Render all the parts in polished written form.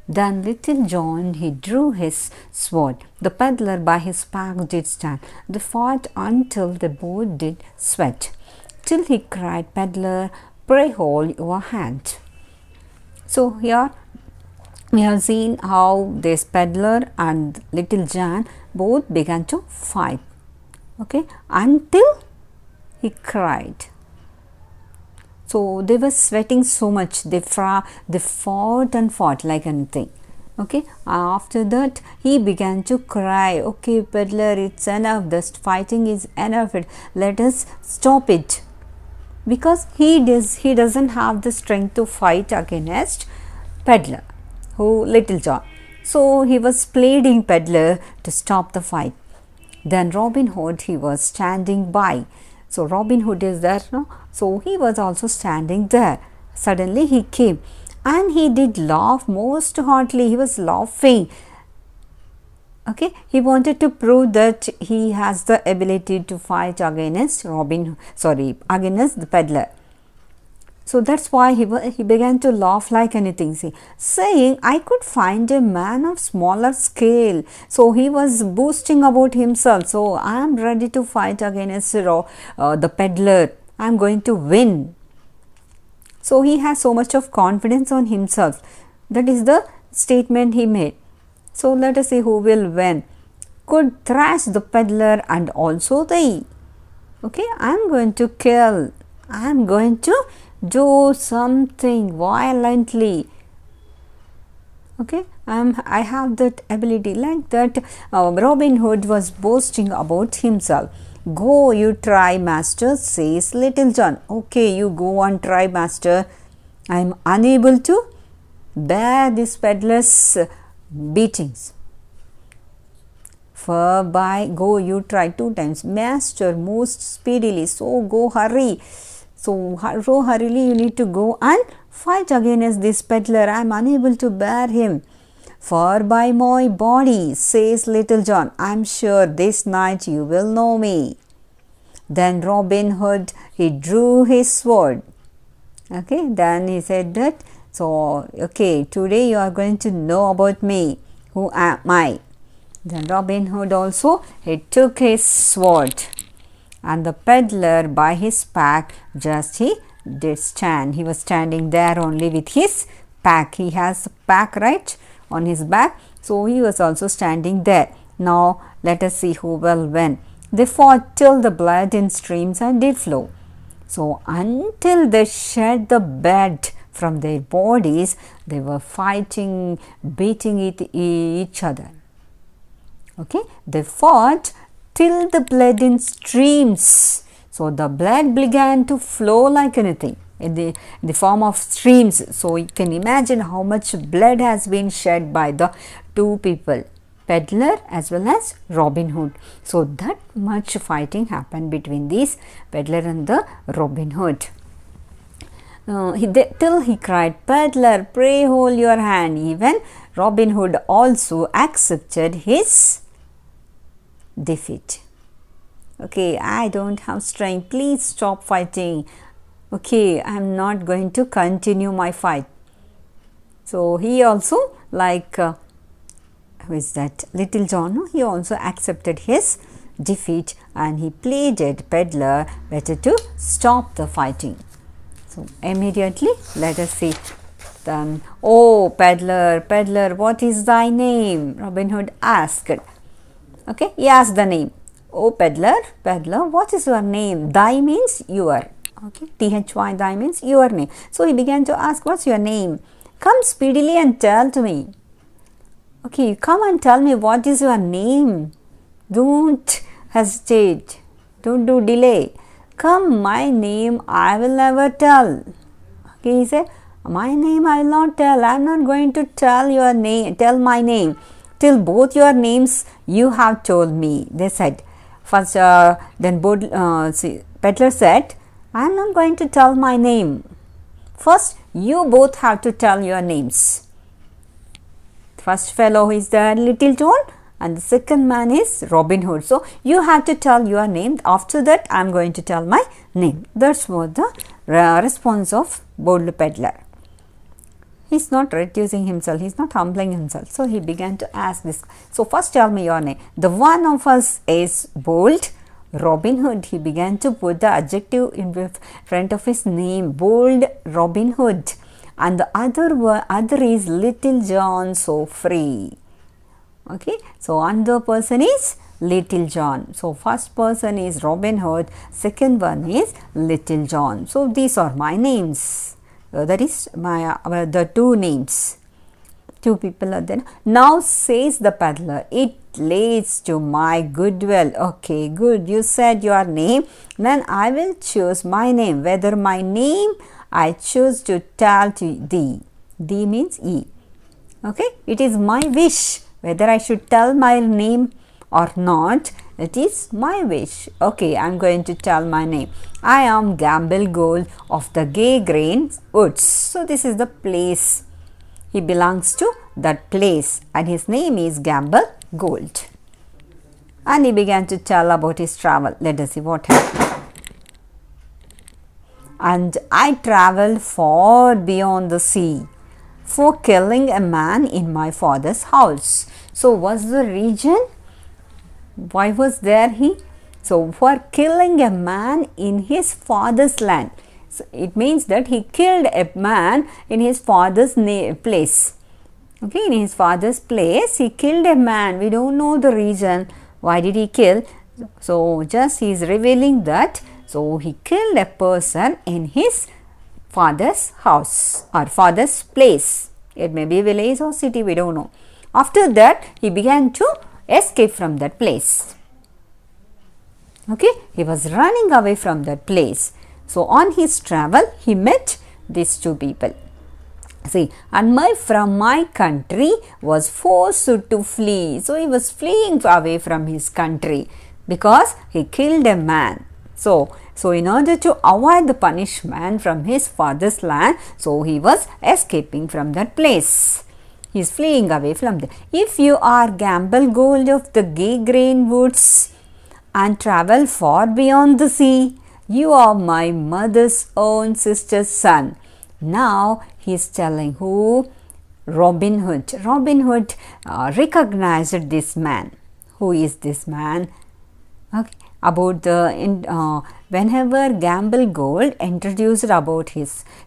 Then little John, he drew his sword. The pedlar by his back did stand. They fought until they both did sweat. Till he cried, Pedlar, pray hold your hand. So here we have seen how this pedlar and little John both began to fight. Okay, until he cried. So they were sweating so much. They fought and fought like anything. Okay, after that he began to cry. Okay, pedlar, it's enough. This fighting is enough. Let us stop it. Because he doesn't have the strength to fight against pedlar, who little John. So he was pleading pedlar to stop the fight. Then Robin Hood, he was standing by. So Robin Hood is there, no? So he was also standing there. Suddenly he came and he did laugh most heartily. He was laughing. Okay, he wanted to prove that he has the ability to fight against against the pedlar. So that's why he began to laugh like anything, saying, I could find a man of smaller scale. So he was boasting about himself. So I am ready to fight against the pedlar. I am going to win. So he has so much of confidence on himself. That is the statement he made. So let us see who will win. Could thrash the pedlar and also thee. Okay, I am going to kill. I am going to do something violently. Okay, I have that ability. Like that, Robin Hood was boasting about himself. Go, you try, master, says Little John. Okay, you go and try, master. I am unable to bear this pedlar's beatings. By go, you try 2 times. Master, most speedily. So go, hurry. So hurriedly you need to go and fight against this pedlar. I am unable to bear him. For by my body, says Little John, I am sure this night you will know me. Then Robin Hood, he drew his sword. Okay, then he said that, so okay, today you are going to know about me. Who am I? Then Robin Hood also, he took his sword. And the pedlar by his pack, just he did stand. He was standing there only with his pack. He has a pack, right, on his back. So he was also standing there. Now let us see who will win. They fought till the blood in streams and did flow. So until they shed the blood from their bodies, they were fighting, beating each other. Okay, they fought till the blood in streams. So the blood began to flow like anything in the form of streams. So you can imagine how much blood has been shed by the two people, pedlar as well as Robin Hood. So that much fighting happened between these pedlar and the Robin Hood. Till he cried, Pedlar, pray hold your hand. Even Robin Hood also accepted his defeat. Okay, I don't have strength. Please stop fighting. Okay, I am not going to continue my fight. So he also, like who is that? Little John. He also accepted his defeat and he pleaded pedlar better to stop the fighting. So immediately let us see. Then, oh pedlar, pedlar, what is thy name? Robin Hood asked. Okay, he asked the name. Oh pedlar, pedlar, what is your name? Thy means your. Okay, thy, thy means your name. So he began to ask, what's your name? Come speedily and tell to me. Okay, come and tell me what is your name. Don't hesitate. Don't do delay. Come, my name I will never tell. Okay, he said, my name I will not tell. I am not going to tell your name, tell my name till both your names you have told me. They said. First, then pedlar said, I am not going to tell my name. First, you both have to tell your names. First fellow is the Little John and the second man is Robin Hood. So, you have to tell your name. After that, I am going to tell my name. That's what the response of bold pedlar. He's not reducing himself, he's not humbling himself. So he began to ask this. So first tell me your name. The one of us is bold, Robin Hood. He began to put the adjective in front of his name, bold Robin Hood. And the other is Little John, so free. Okay, so another person is Little John. So first person is Robin Hood, second one is Little John. So these are my names. That is my the two names. Two people are there. Now says the peddler, it leads to my goodwill. Okay, good. You said your name. Then I will choose my name. Whether my name I choose to tell to thee. Thee means ye. Okay, it is my wish whether I should tell my name or not. It is my wish. Okay, I am going to tell my name. I am Gamble Gold of the Gay Green Woods. So this is the place. He belongs to that place and his name is Gamble Gold. And he began to tell about his travel. Let us see what happened. And I travelled far beyond the sea for killing a man in my father's house. So what's the reason? Why was there he? So for killing a man in his father's land. So it means that he killed a man in his father's place. Okay, in his father's place he killed a man. We don't know the reason. Why did he kill? So just he is revealing that. So he killed a person in his father's house or father's place. It may be a village or city, we don't know. After that, he began to escape from that place. Okay, he was running away from that place. So on his travel, he met these two people. See, and from my country was forced to flee. So he was fleeing away from his country because he killed a man. So in order to avoid the punishment from his father's land, so he was escaping from that place. He is fleeing away from there. If you are Gamble Gold of the Gay Green Woods and travel far beyond the sea, you are my mother's own sister's son. Now he is telling who? Robin Hood. Robin Hood recognized this man. Who is this man? Okay. About the whenever Gamble Gold introduced about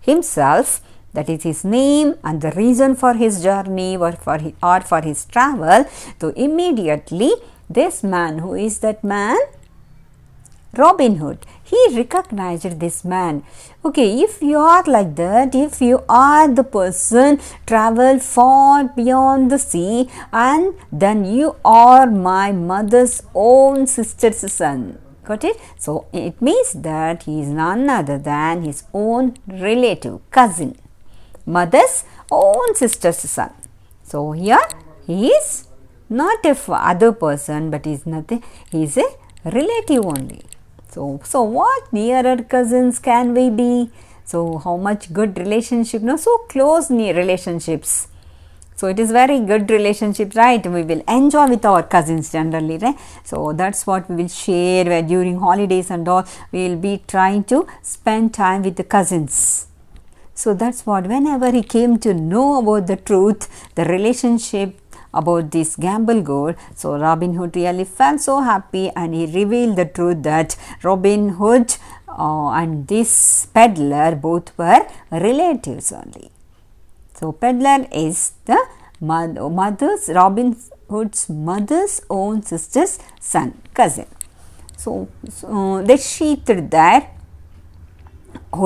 himself, that is his name and the reason for his journey or for his travel, so immediately this man, who is that man? Robin Hood. He recognized this man. Okay, if you are like that, if you are the person travel far beyond the sea, and then you are my mother's own sister's son. Got it? So it means that he is none other than his own relative, cousin, mother's own sister's son. So here he is not a other person, but he is nothing. He is a relative only. So what nearer cousins can we be? So how much good relationship, no, so close near relationships. So it is very good relationship, right? We will enjoy with our cousins generally, right? So that's what we will share where during holidays and all. We will be trying to spend time with the cousins. So that's what, whenever he came to know about the truth, the relationship about this Gamble Gold, so Robin Hood really felt so happy and he revealed the truth that Robin Hood and this peddler both were relatives only. So peddler is the Robin Hood's mother's own sister's son, cousin. So they sheathed their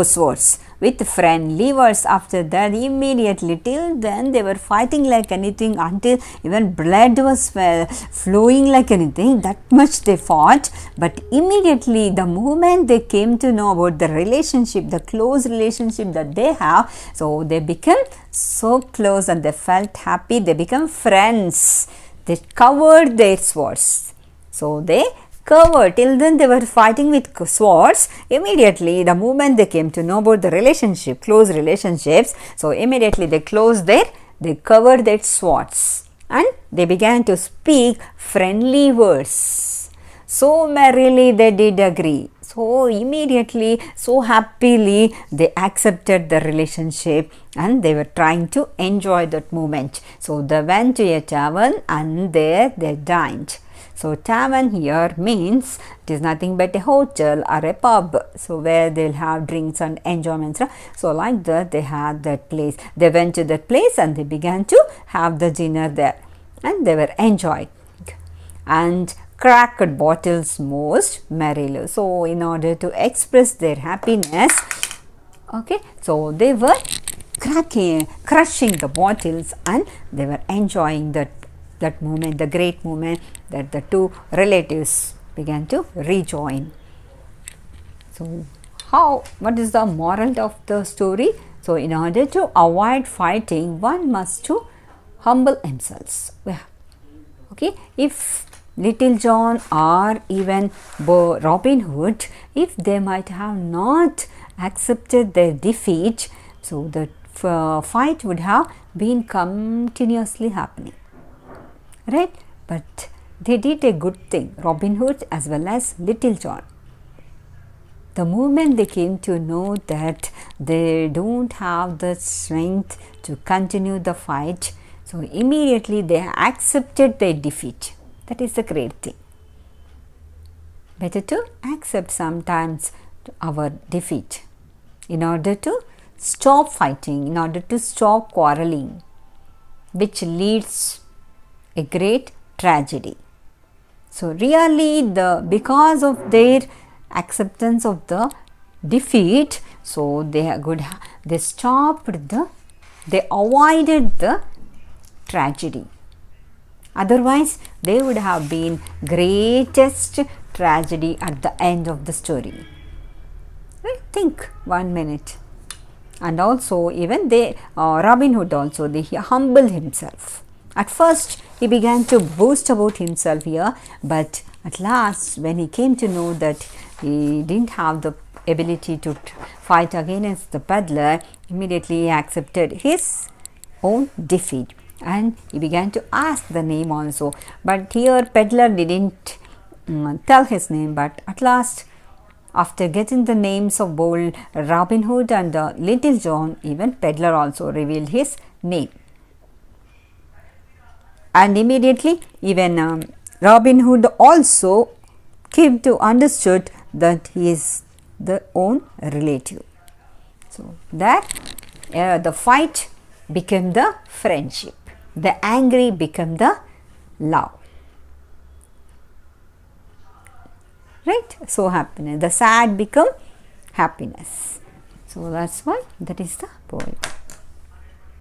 swords with friendly words. After that, immediately, till then they were fighting like anything until even blood was flowing like anything. That much they fought. But immediately, the moment they came to know about the relationship, the close relationship that they have, so they became so close and they felt happy. They became friends. They covered their swords. So they covered. Till then they were fighting with swords. Immediately, the moment they came to know about the relationship, close relationships, so immediately they covered their swords and they began to speak friendly words. So merrily they did agree. So immediately, so happily, they accepted the relationship and they were trying to enjoy that moment. So they went to a tavern and there they dined. So tavern here means it is nothing but a hotel or a pub. So where they'll have drinks and enjoyments. So like that they had that place. They went to that place and they began to have the dinner there. And they were enjoying. And cracked bottles most merrily. So in order to express their happiness, okay, so they were crushing the bottles and they were enjoying that moment, the great moment that the two relatives began to rejoin. So what is the moral of the story? So in order to avoid fighting, one must to humble themselves. Okay, if Little John or even Robin Hood, if they might have not accepted their defeat, so the fight would have been continuously happening, right? But they did a good thing, Robin Hood as well as Little John. The moment they came to know that they don't have the strength to continue the fight, so immediately they accepted their defeat. That is the great thing. Better to accept sometimes our defeat in order to stop fighting, in order to stop quarreling, which leads a great tragedy. So really because of their acceptance of the defeat, so they avoided the tragedy. Otherwise, they would have been greatest tragedy at the end of the story. Think 1 minute. And also, even Robin Hood also, he humbled himself. At first, he began to boast about himself here, but at last, when he came to know that he didn't have the ability to fight against the peddler, immediately he accepted his own defeat. And he began to ask the name also, but here peddler didn't tell his name, but at last, after getting the names of both Robin Hood and Little John, even peddler also revealed his name. And immediately even Robin Hood also came to understood that he is the own relative. So that the fight became the friendship. The angry become the love. Right? So happiness. The sad become happiness. So that's why that is the poem.